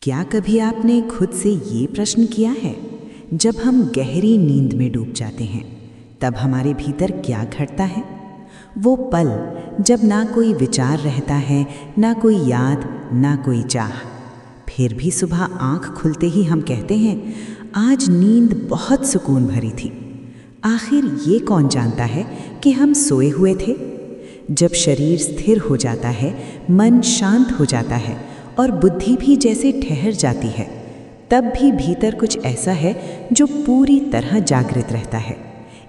क्या कभी आपने खुद से ये प्रश्न किया है, जब हम गहरी नींद में डूब जाते हैं तब हमारे भीतर क्या घटता है? वो पल जब ना कोई विचार रहता है, ना कोई याद, ना कोई चाह, फिर भी सुबह आंख खुलते ही हम कहते हैं, आज नींद बहुत सुकून भरी थी। आखिर ये कौन जानता है कि हम सोए हुए थे? जब शरीर स्थिर हो जाता है, मन शांत हो जाता है और बुद्धि भी जैसे ठहर जाती है, तब भी भीतर कुछ ऐसा है जो पूरी तरह जागृत रहता है।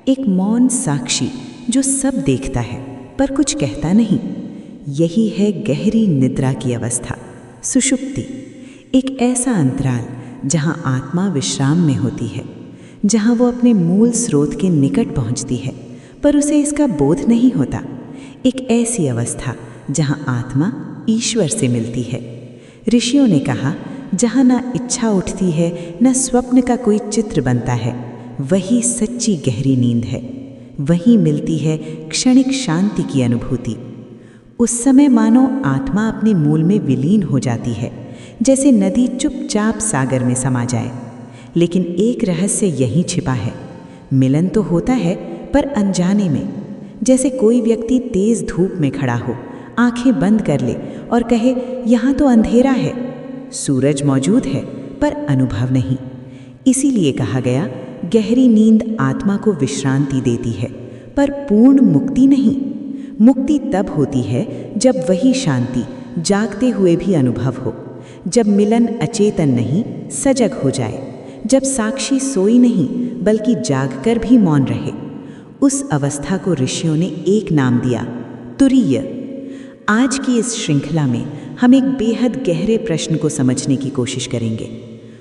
एक मौन साक्षी जो सब देखता है पर कुछ कहता नहीं। यही है गहरी निद्रा की अवस्था, सुषुप्ति। एक ऐसा अंतराल जहां आत्मा विश्राम में होती है, जहां वो अपने मूल स्रोत के निकट पहुंचती है पर उसे इसका बोध नहीं होता। एक ऐसी अवस्था जहां आत्मा ईश्वर से मिलती है। ऋषियों ने कहा, जहां ना इच्छा उठती है, न स्वप्न का कोई चित्र बनता है, वही सच्ची गहरी नींद है। वहीं मिलती है क्षणिक शांति की अनुभूति। उस समय मानो आत्मा अपने मूल में विलीन हो जाती है, जैसे नदी चुपचाप सागर में समा जाए। लेकिन एक रहस्य यहीं छिपा है। मिलन तो होता है पर अनजाने में। जैसे कोई व्यक्ति तेज धूप में खड़ा हो, आंखें बंद कर ले और कहे, यहाँ तो अंधेरा है। सूरज मौजूद है पर अनुभव नहीं। इसीलिए कहा गया, गहरी नींद आत्मा को विश्रांति देती है पर पूर्ण मुक्ति नहीं। मुक्ति तब होती है जब वही शांति जागते हुए भी अनुभव हो, जब मिलन अचेतन नहीं सजग हो जाए, जब साक्षी सोई नहीं बल्कि जागकर भी मौन रहे। उस अवस्था को ऋषियों ने एक नाम दिया, तुरीय। आज की इस श्रृंखला में हम एक बेहद गहरे प्रश्न को समझने की कोशिश करेंगे।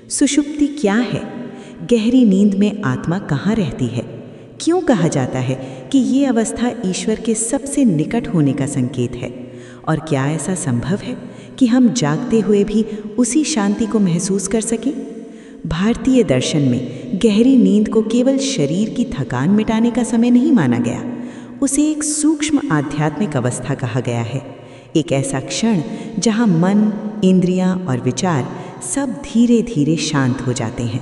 सुषुप्ति क्या है? गहरी नींद में आत्मा कहाँ रहती है? क्यों कहा जाता है कि ये अवस्था ईश्वर के सबसे निकट होने का संकेत है? और क्या ऐसा संभव है कि हम जागते हुए भी उसी शांति को महसूस कर सकें? भारतीय दर्शन में गहरी नींद को केवल शरीर की थकान मिटाने का समय नहीं माना गया, उसे एक सूक्ष्म आध्यात्मिक अवस्था कहा गया है। एक ऐसा क्षण जहां मन, इंद्रियां और विचार सब धीरे धीरे शांत हो जाते हैं।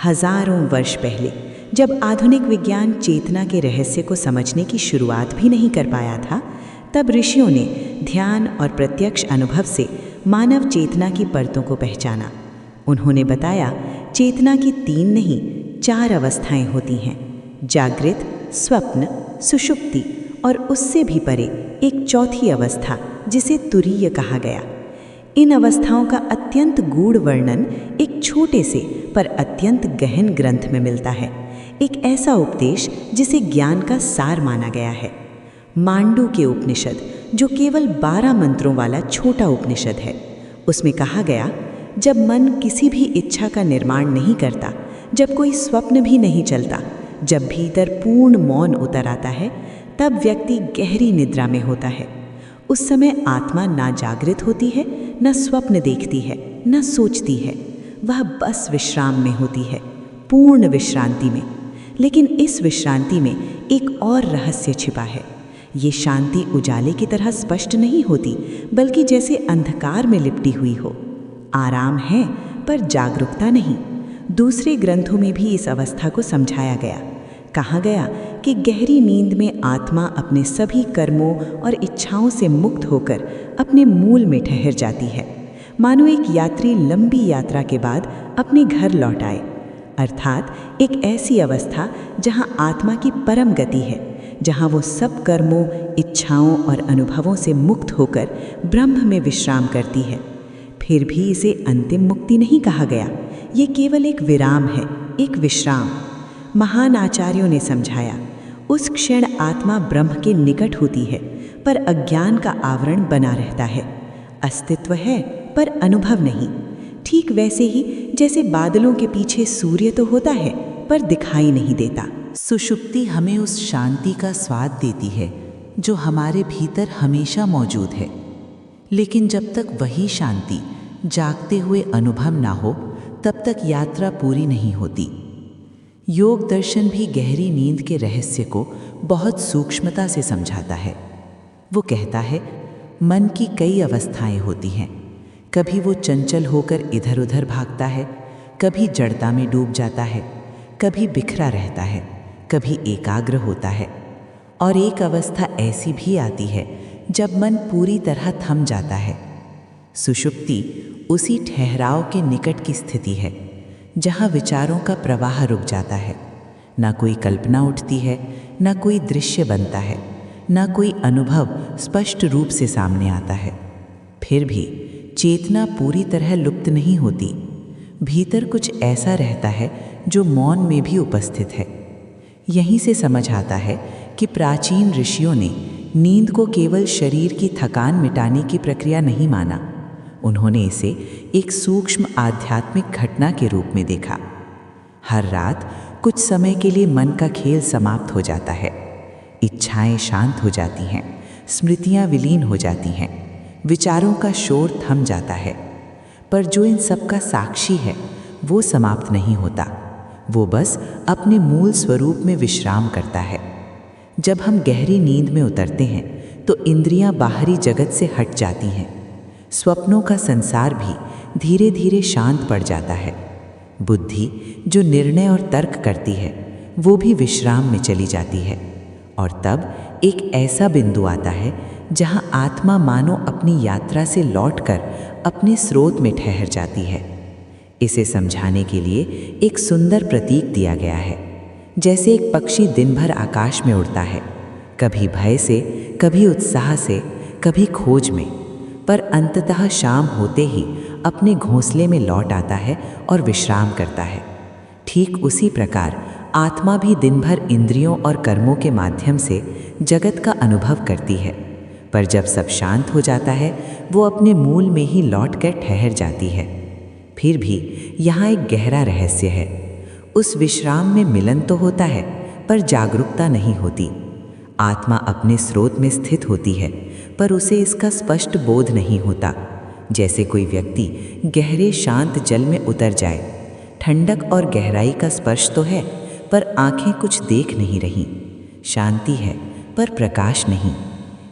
हजारों वर्ष पहले जब आधुनिक विज्ञान चेतना के रहस्य को समझने की शुरुआत भी नहीं कर पाया था, तब ऋषियों ने ध्यान और प्रत्यक्ष अनुभव से मानव चेतना की परतों को पहचाना। उन्होंने बताया, चेतना की 3 नहीं 4 अवस्थाएं होती हैं, जागृत, स्वप्न, सुषुप्ति और उससे भी परे एक चौथी अवस्था जिसे तुरीय कहा गया। इन अवस्थाओं का अत्यंत गूढ़ वर्णन एक छोटे से पर अत्यंत गहन ग्रंथ में मिलता है। एक ऐसा उपदेश जिसे ज्ञान का सार माना गया है। मांडू के उपनिषद, जो केवल 12 मंत्रों वाला छोटा उपनिषद है, उसमें कहा गया, जब मन किसी भी इच्छा का निर्माण नहीं करता, जब कोई स्वप्न भी नहीं चलता, जब भीतर पूर्ण मौन उतर आता है, तब व्यक्ति गहरी निद्रा में होता है। उस समय आत्मा ना जागृत होती है, न स्वप्न देखती है, न सोचती है। वह बस विश्राम में होती है, पूर्ण विश्रांति में। लेकिन इस विश्रांति में एक और रहस्य छिपा है। ये शांति उजाले की तरह स्पष्ट नहीं होती, बल्कि जैसे अंधकार में लिपटी हुई हो। आराम है पर जागरूकता नहीं। दूसरे ग्रंथों में भी इस अवस्था को समझाया गया। कहा गया कि गहरी नींद में आत्मा अपने सभी कर्मों और इच्छाओं से मुक्त होकर अपने मूल में ठहर जाती है, मानो एक यात्री लंबी यात्रा के बाद अपने घर लौट आए। अर्थात एक ऐसी अवस्था जहां आत्मा की परम गति है, जहां वो सब कर्मों, इच्छाओं और अनुभवों से मुक्त होकर ब्रह्म में विश्राम करती है। फिर भी इसे अंतिम मुक्ति नहीं कहा गया, ये केवल एक विराम है, एक विश्राम। महान आचार्यों ने समझाया, उस क्षण आत्मा ब्रह्म के निकट होती है पर अज्ञान का आवरण बना रहता है। अस्तित्व है पर अनुभव नहीं। ठीक वैसे ही जैसे बादलों के पीछे सूर्य तो होता है पर दिखाई नहीं देता। सुषुप्ति हमें उस शांति का स्वाद देती है जो हमारे भीतर हमेशा मौजूद है। लेकिन जब तक वही शांति जागते हुए अनुभव ना हो, तब तक यात्रा पूरी नहीं होती। योग दर्शन भी गहरी नींद के रहस्य को बहुत सूक्ष्मता से समझाता है। वो कहता है, मन की कई अवस्थाएं होती हैं। कभी वो चंचल होकर इधर उधर भागता है, कभी जड़ता में डूब जाता है, कभी बिखरा रहता है, कभी एकाग्र होता है। और एक अवस्था ऐसी भी आती है जब मन पूरी तरह थम जाता है। सुषुप्ति उसी ठहराव के निकट की स्थिति है जहाँ विचारों का प्रवाह रुक जाता है। ना कोई कल्पना उठती है, ना कोई दृश्य बनता है, ना कोई अनुभव स्पष्ट रूप से सामने आता है। फिर भी चेतना पूरी तरह लुप्त नहीं होती। भीतर कुछ ऐसा रहता है जो मौन में भी उपस्थित है। यहीं से समझ आता है कि प्राचीन ऋषियों ने नींद को केवल शरीर की थकान मिटाने की प्रक्रिया नहीं माना। उन्होंने इसे एक सूक्ष्म आध्यात्मिक घटना के रूप में देखा। हर रात कुछ समय के लिए मन का खेल समाप्त हो जाता है। इच्छाएं शांत हो जाती हैं, स्मृतियां विलीन हो जाती हैं, विचारों का शोर थम जाता है। पर जो इन सब का साक्षी है वो समाप्त नहीं होता। वो बस अपने मूल स्वरूप में विश्राम करता है। जब हम गहरी नींद में उतरते हैं तो इंद्रियां बाहरी जगत से हट जाती हैं। स्वप्नों का संसार भी धीरे धीरे शांत पड़ जाता है। बुद्धि जो निर्णय और तर्क करती है वो भी विश्राम में चली जाती है। और तब एक ऐसा बिंदु आता है जहां आत्मा मानो अपनी यात्रा से लौटकर अपने स्रोत में ठहर जाती है। इसे समझाने के लिए एक सुंदर प्रतीक दिया गया है। जैसे एक पक्षी दिन भर आकाश में उड़ता है, कभी भय से, कभी उत्साह से, कभी खोज में, पर अंततः शाम होते ही अपने घोंसले में लौट आता है और विश्राम करता है। ठीक उसी प्रकार आत्मा भी दिन भर इंद्रियों और कर्मों के माध्यम से जगत का अनुभव करती है, पर जब सब शांत हो जाता है वो अपने मूल में ही लौटकर ठहर जाती है। फिर भी यहाँ एक गहरा रहस्य है। उस विश्राम में मिलन तो होता है पर जागरूकता नहीं होती। आत्मा अपने स्रोत में स्थित होती है पर उसे इसका स्पष्ट बोध नहीं होता। जैसे कोई व्यक्ति गहरे शांत जल में उतर जाए। ठंडक और गहराई का स्पर्श तो है पर आंखें कुछ देख नहीं रहीं। शांति है पर प्रकाश नहीं।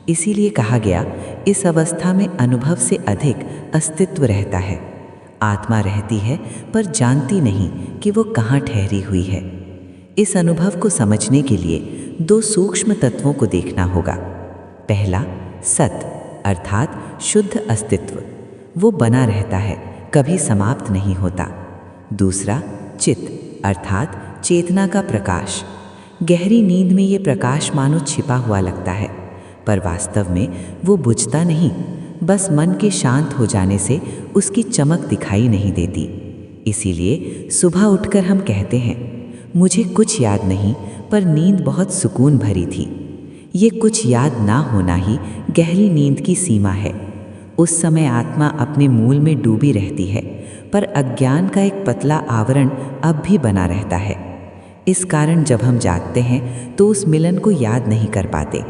इसीलिए कहा गया, इस अवस्था में अनुभव से अधिक अस्तित्व रहता है। आत्मा रहती है पर जानती नहीं कि वो कहाँ ठहरी हुई है। इस अनुभव को समझने के लिए दो सूक्ष्म तत्वों को देखना होगा। पहला, सत अर्थात शुद्ध अस्तित्व, वो बना रहता है, कभी समाप्त नहीं होता। दूसरा, चित्त अर्थात चेतना का प्रकाश। गहरी नींद में ये प्रकाश मानो छिपा हुआ लगता है, पर वास्तव में वो बुझता नहीं। बस मन के शांत हो जाने से उसकी चमक दिखाई नहीं देती। इसीलिए सुबह उठकर हम कहते हैं, मुझे कुछ याद नहीं पर नींद बहुत सुकून भरी थी। ये कुछ याद ना होना ही गहरी नींद की सीमा है। उस समय आत्मा अपने मूल में डूबी रहती है, पर अज्ञान का एक पतला आवरण अब भी बना रहता है। इस कारण जब हम जागते हैं तो उस मिलन को याद नहीं कर पाते।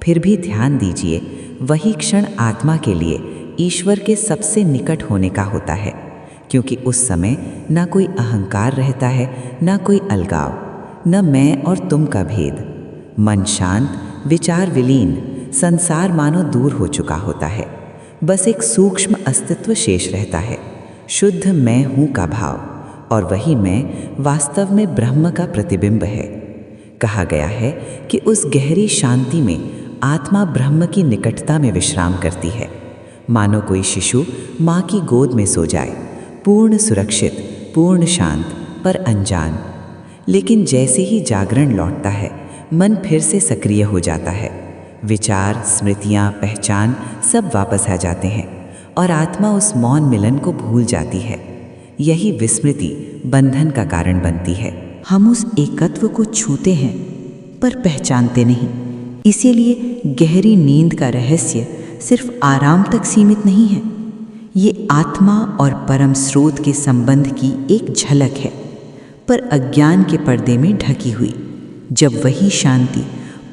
फिर भी ध्यान दीजिए, वही क्षण आत्मा के लिए ईश्वर के सबसे निकट होने का होता है, क्योंकि उस समय ना कोई अहंकार रहता है, ना कोई अलगाव, न मैं और तुम का भेद। मन शांत, विचार विलीन, संसार मानो दूर हो चुका होता है। बस एक सूक्ष्म अस्तित्व शेष रहता है, शुद्ध मैं हूँ का भाव, और वही मैं वास्तव में ब्रह्म का प्रतिबिंब है। कहा गया है कि उस गहरी शांति में आत्मा ब्रह्म की निकटता में विश्राम करती है, मानो कोई शिशु माँ की गोद में सो जाए, पूर्ण सुरक्षित, पूर्ण शांत, पर अनजान। लेकिन जैसे ही जागरण लौटता है, मन फिर से सक्रिय हो जाता है। विचार, स्मृतियाँ, पहचान सब वापस आ जाते हैं और आत्मा उस मौन मिलन को भूल जाती है। यही विस्मृति बंधन का कारण बनती है। हम उस एकत्व को छूते हैं पर पहचानते नहीं। इसीलिए गहरी नींद का रहस्य सिर्फ आराम तक सीमित नहीं है। ये आत्मा और परम स्रोत के संबंध की एक झलक है, पर अज्ञान के पर्दे में ढकी हुई। जब वही शांति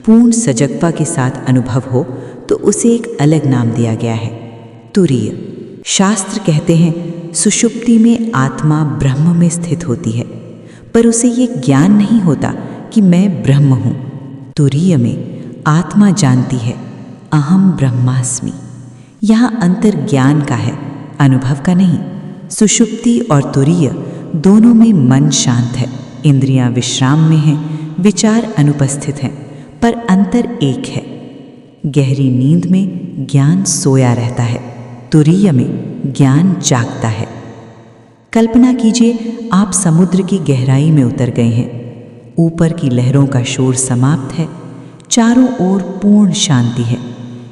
पूर्ण सजगता के साथ अनुभव हो तो उसे एक अलग नाम दिया गया है, तुरीय। शास्त्र कहते हैं सुषुप्ति में आत्मा ब्रह्म में स्थित होती है, पर उसे ये ज्ञान नहीं होता कि मैं ब्रह्म हूँ। तुरीय में आत्मा जानती है अहम ब्रह्मास्मि। यहाँ अंतर ज्ञान का है, अनुभव का नहीं। सुषुप्ति और तुरीय दोनों में मन शांत है, इंद्रियां विश्राम में हैं, विचार अनुपस्थित हैं, पर अंतर एक है। गहरी नींद में ज्ञान सोया रहता है, तुरीय में ज्ञान जागता है। कल्पना कीजिए आप समुद्र की गहराई में उतर गए हैं। ऊपर की लहरों का शोर समाप्त है, चारों ओर पूर्ण शांति है।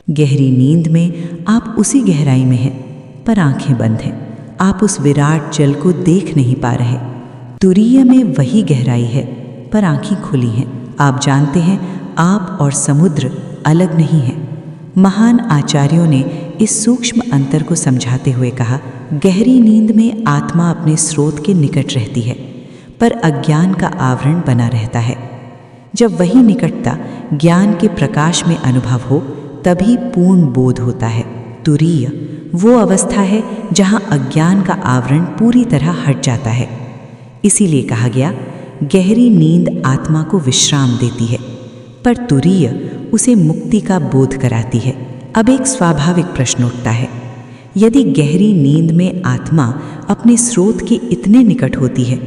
गहरी नींद में आप उसी गहराई में हैं, पर आंखें बंद हैं। आप उस विराट जल को देख नहीं पा रहे। तुरीय में वही गहराई है, पर आंखें खुली हैं। आप जानते हैं आप और समुद्र अलग नहीं हैं। महान आचार्यों ने इस सूक्ष्म अंतर को समझाते हुए कहा, गहरी नींद में आत्मा अपने स्रोत के निकट रहती है, पर अज्ञान का आवरण बना रहता है। जब वही निकटता ज्ञान के प्रकाश में अनुभव हो, तभी पूर्ण बोध होता है। तुरीय वो अवस्था है जहाँ अज्ञान का आवरण पूरी तरह हट जाता है। इसीलिए कहा गया, गहरी नींद आत्मा को विश्राम देती है, पर तुरीय उसे मुक्ति का बोध कराती है। अब एक स्वाभाविक प्रश्न उठता है, यदि गहरी नींद में आत्मा अपने स्रोत के इतने निकट होती है,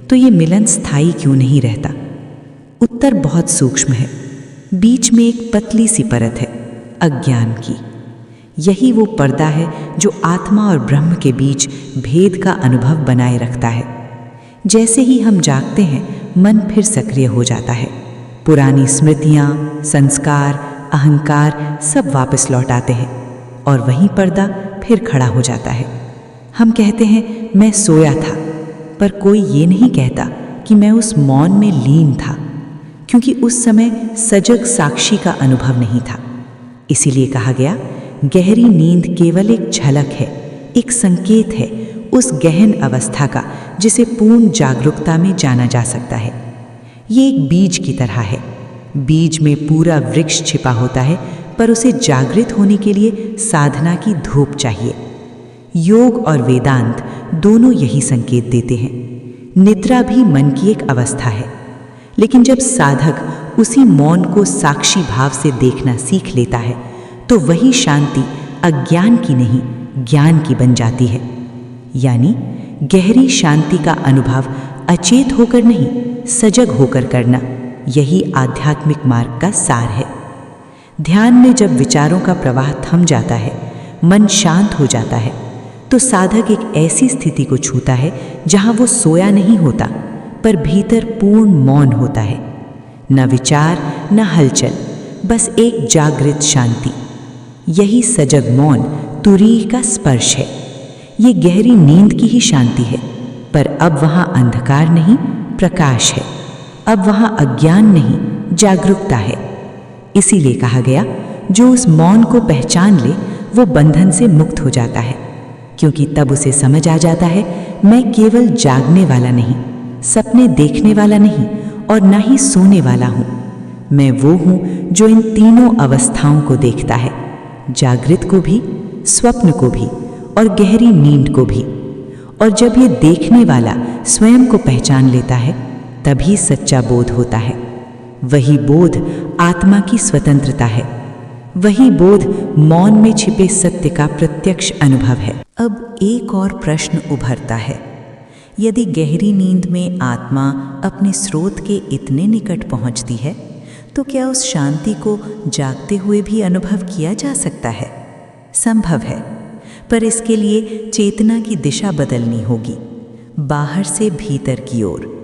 तो ये मिलन स्थायी क्यों नहीं रहता? उत्तर बहुत सूक्ष्म है। बीच में एक पतली सी परत है, अज्ञान की। यही वो पर्दा है जो आत्मा और ब्रह्म के बीच भेद का अनुभव बनाए रखता है। जैसे ही हम जागते हैं, मन फिर सक्रिय हो जाता है। पुरानी स्मृतियाँ, संस्कार, अहंकार सब वापस लौट आते हैं, और वही पर्दा फिर खड़ा हो जाता है। हम कहते हैं मैं सोया था, पर कोई ये नहीं कहता कि मैं उस मौन में लीन था, क्योंकि उस समय सजग साक्षी का अनुभव नहीं था। इसीलिए कहा गया, गहरी नींद केवल एक झलक है, एक संकेत है उस गहन अवस्था का जिसे पूर्ण जागरूकता में जाना जा सकता है। ये एक बीज की तरह है। बीज में पूरा वृक्ष छिपा होता है, पर उसे जागृत होने के लिए साधना की धूप चाहिए। योग और वेदांत दोनों यही संकेत देते हैं। निद्रा भी मन की एक अवस्था है, लेकिन जब साधक उसी मौन को साक्षी भाव से देखना सीख लेता है, तो वही शांति अज्ञान की नहीं, ज्ञान की बन जाती है। यानी गहरी शांति का अनुभव अचेत होकर नहीं, सजग होकर करना, यही आध्यात्मिक मार्ग का सार है। ध्यान में जब विचारों का प्रवाह थम जाता है, मन शांत हो जाता है, तो साधक एक ऐसी स्थिति को छूता है जहां वो सोया नहीं होता, पर भीतर पूर्ण मौन होता है। न विचार, न हलचल, बस एक जागृत शांति। यही सजग मौन तुरीय का स्पर्श है। ये गहरी नींद की ही शांति है, पर अब वहाँ अंधकार नहीं, प्रकाश है। अब वहाँ अज्ञान नहीं, जागरूकता है। इसीलिए कहा गया, जो उस मौन को पहचान ले वो बंधन से मुक्त हो जाता है, क्योंकि तब उसे समझ आ जाता है, मैं केवल जागने वाला नहीं, सपने देखने वाला नहीं, और न ही सोने वाला हूँ। मैं वो हूँ जो इन तीनों अवस्थाओं को देखता है, जागृत को भी, स्वप्न को भी, और गहरी नींद को भी। और जब ये देखने वाला स्वयं को पहचान लेता है, तभी सच्चा बोध होता है। वही बोध आत्मा की स्वतंत्रता है। वही बोध मौन में छिपे सत्य का प्रत्यक्ष अनुभव है। अब एक और प्रश्न उभरता है, यदि गहरी नींद में आत्मा अपने स्रोत के इतने निकट पहुंचती है, तो क्या उस शांति को जागते हुए भी अनुभव किया जा सकता है? संभव है, पर इसके लिए चेतना की दिशा बदलनी होगी, बाहर से भीतर की ओर।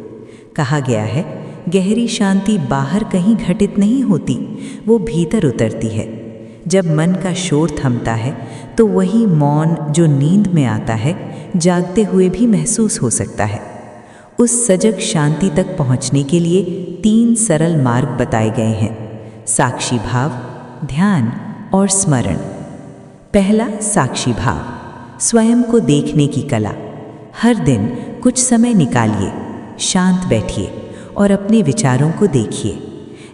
कहा गया है, गहरी शांति बाहर कहीं घटित नहीं होती, वो भीतर उतरती है। जब मन का शोर थमता है, तो वही मौन जो नींद में आता है, जागते हुए भी महसूस हो सकता है। उस सजग शांति तक पहुंचने के लिए 3 सरल मार्ग बताए गए हैं: साक्षी भाव, ध्यान और स्मरण। पहला, साक्षी भाव, स्वयं को देखने की कला। हर दिन कुछ समय निकालिए, शांत बैठिए और अपने विचारों को देखिए,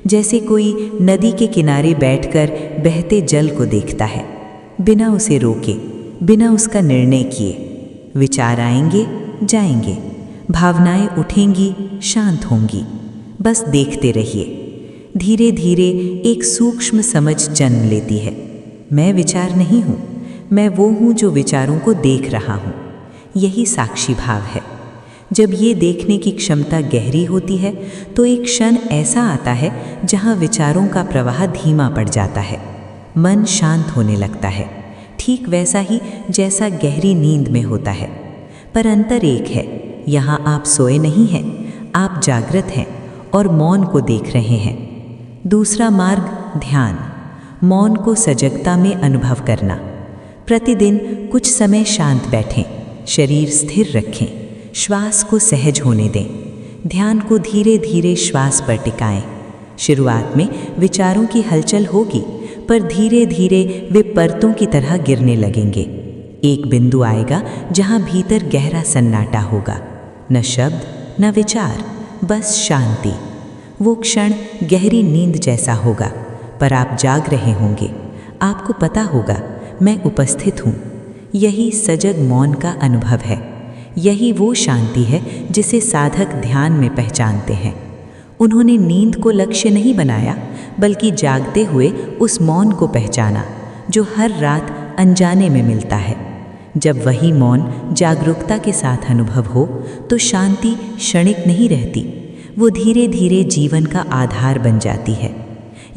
जैसे कोई नदी के किनारे बैठकर बहते जल को देखता है, बिना उसे रोके, बिना उसका निर्णय किए। विचार आएंगे, जाएंगे, भावनाएं उठेंगी, शांत होंगी, बस देखते रहिए। धीरे धीरे एक सूक्ष्म समझ जन्म लेती है, मैं विचार नहीं हूँ, मैं वो हूँ जो विचारों को देख रहा हूँ। यही साक्षी भाव है। जब ये देखने की क्षमता गहरी होती है तो एक क्षण ऐसा आता है जहाँ विचारों का प्रवाह धीमा पड़ जाता है, मन शांत होने लगता है, ठीक वैसा ही जैसा गहरी नींद में होता है। पर अंतर एक है, यहाँ आप सोए नहीं हैं, आप जागृत हैं और मौन को देख रहे हैं। दूसरा मार्ग ध्यान, मौन को सजगता में अनुभव करना। प्रतिदिन कुछ समय शांत बैठें, शरीर स्थिर रखें, श्वास को सहज होने दें, ध्यान को धीरे धीरे श्वास पर टिकाएं। शुरुआत में विचारों की हलचल होगी, पर धीरे धीरे वे परतों की तरह गिरने लगेंगे। एक बिंदु आएगा जहां भीतर गहरा सन्नाटा होगा, न शब्द न विचार, बस शांति। वो क्षण गहरी नींद जैसा होगा, पर आप जाग रहे होंगे। आपको पता होगा मैं उपस्थित हूँ। यही सजग मौन का अनुभव है। यही वो शांति है जिसे साधक ध्यान में पहचानते हैं। उन्होंने नींद को लक्ष्य नहीं बनाया, बल्कि जागते हुए उस मौन को पहचाना जो हर रात अनजाने में मिलता है। जब वही मौन जागरूकता के साथ अनुभव हो तो शांति क्षणिक नहीं रहती, वो धीरे धीरे जीवन का आधार बन जाती है।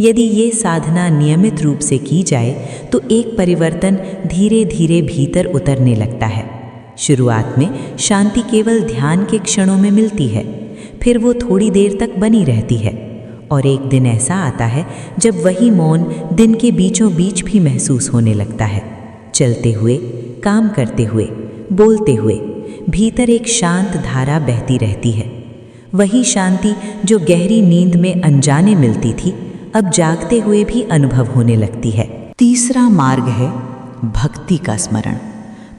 यदि ये साधना नियमित रूप से की जाए तो एक परिवर्तन धीरे धीरे भीतर उतरने लगता है। शुरुआत में शांति केवल ध्यान के क्षणों में मिलती है, फिर वो थोड़ी देर तक बनी रहती है, और एक दिन ऐसा आता है जब वही मौन दिन के बीचों बीच भी महसूस होने लगता है। चलते हुए, काम करते हुए, बोलते हुए भीतर एक शांत धारा बहती रहती है। वही शांति जो गहरी नींद में अनजाने मिलती थी, अब जागते हुए भी अनुभव होने लगती है। तीसरा मार्ग है भक्ति का स्मरण।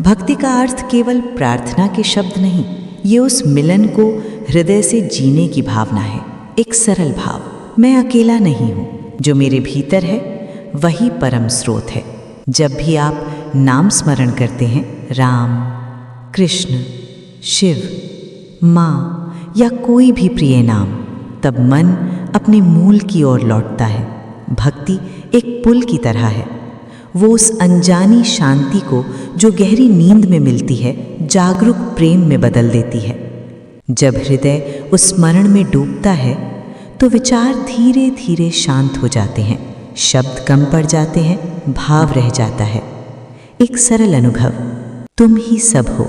भक्ति का अर्थ केवल प्रार्थना के शब्द नहीं, ये उस मिलन को हृदय से जीने की भावना है। एक सरल भाव, मैं अकेला नहीं हूँ, जो मेरे भीतर है वही परम स्रोत है। जब भी आप नाम स्मरण करते हैं, राम, कृष्ण, शिव, माँ या कोई भी प्रिय नाम, तब मन अपने मूल की ओर लौटता है। भक्ति एक पुल की तरह है। वो उस अनजानी शांति को जो गहरी नींद में मिलती है, जागरूक प्रेम में बदल देती है। जब हृदय उस स्मरण में डूबता है तो विचार धीरे धीरे शांत हो जाते हैं, शब्द कम पड़ जाते हैं, भाव रह जाता है। एक सरल अनुभव, तुम ही सब हो।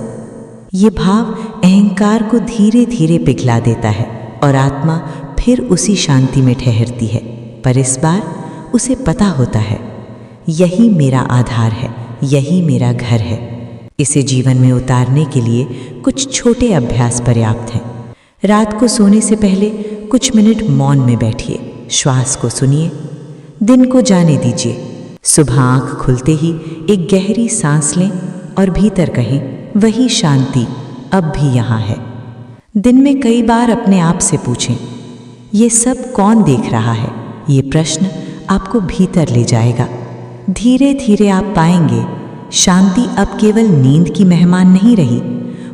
ये भाव अहंकार को धीरे धीरे पिघला देता है और आत्मा फिर उसी शांति में ठहरती है। पर इस बार उसे पता होता है, यही मेरा आधार है, यही मेरा घर है। इसे जीवन में उतारने के लिए कुछ छोटे अभ्यास पर्याप्त हैं। रात को सोने से पहले कुछ मिनट मौन में बैठिए, श्वास को सुनिए, दिन को जाने दीजिए। सुबह आँख खुलते ही एक गहरी सांस लें और भीतर कहें, वही शांति अब भी यहाँ है। दिन में कई बार अपने आप से पूछें, ये सब कौन देख रहा है? ये प्रश्न आपको भीतर ले जाएगा। धीरे धीरे आप पाएंगे शांति अब केवल नींद की मेहमान नहीं रही,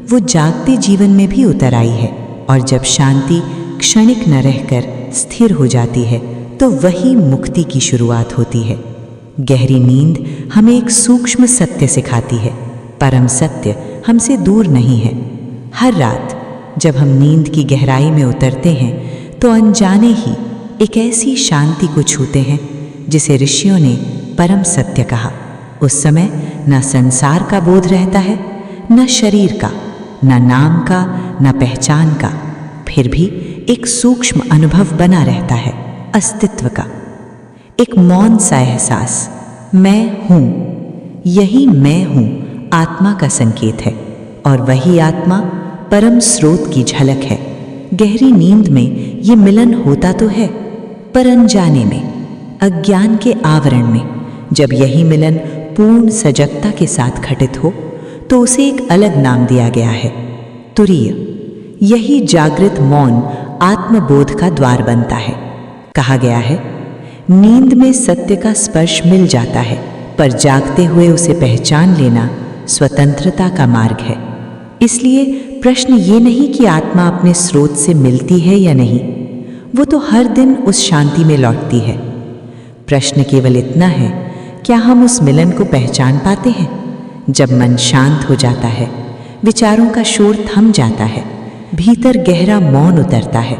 वो जागते जीवन में भी उतर आई है। और जब शांति क्षणिक न रहकर स्थिर हो जाती है तो वही मुक्ति की शुरुआत होती है। गहरी नींद हमें एक सूक्ष्म सत्य सिखाती है, परम सत्य हमसे दूर नहीं है। हर रात जब हम नींद की गहराई में उतरते हैं तो अनजाने ही एक ऐसी शांति को छूते हैं जिसे ऋषियों ने परम सत्य कहा। उस समय न संसार का बोध रहता है, न शरीर का, न नाम का, न पहचान का, फिर भी एक सूक्ष्म अनुभव बना रहता है, अस्तित्व का। एक मौन सा एहसास, मैं हूँ, यही मैं हूँ, आत्मा का संकेत है। और वही आत्मा परम स्रोत की झलक है। गहरी नींद में ये मिलन होता तो है, पर अनजाने में, अज्ञान के आवरण में। जब यही मिलन पूर्ण सजगता के साथ घटित हो तो उसे एक अलग नाम दिया गया है, तुरीय। यही जागृत मौन आत्मबोध का द्वार बनता है। कहा गया है, नींद में सत्य का स्पर्श मिल जाता है, पर जागते हुए उसे पहचान लेना स्वतंत्रता का मार्ग है। इसलिए प्रश्न ये नहीं कि आत्मा अपने स्रोत से मिलती है या नहीं, वो तो हर दिन उस शांति में लौटती है। प्रश्न केवल इतना है, क्या हम उस मिलन को पहचान पाते हैं? जब मन शांत हो जाता है, विचारों का शोर थम जाता है, भीतर गहरा मौन उतरता है,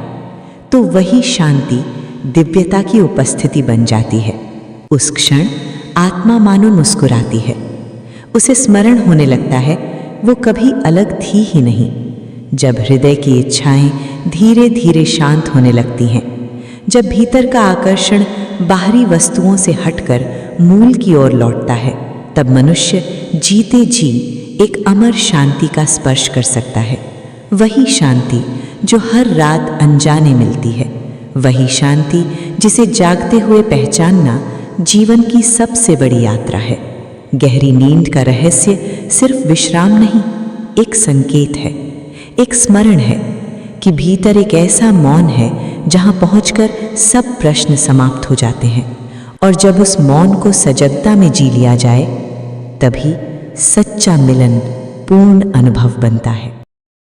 तो वही शांति दिव्यता की उपस्थिति बन जाती है। उस क्षण आत्मा मानो मुस्कुराती है। उसे स्मरण होने लगता है वो कभी अलग थी ही नहीं। जब हृदय की इच्छाएं धीरे धीरे शांत होने लगती हैं, जब भीतर का आकर्षण बाहरी वस्तुओं से हटकर मूल की ओर लौटता है, तब मनुष्य जीते जी एक अमर शांति का स्पर्श कर सकता है। वही शांति जो हर रात अनजाने मिलती है, वही शांति जिसे जागते हुए पहचानना जीवन की सबसे बड़ी यात्रा है। गहरी नींद का रहस्य सिर्फ विश्राम नहीं, एक संकेत है, एक स्मरण है कि भीतर एक ऐसा मौन है जहां पहुंचकर सब प्रश्न समाप्त हो जाते हैं। और जब उस मौन को सजगता में जी लिया जाए, तभी सच्चा मिलन पूर्ण अनुभव बनता है।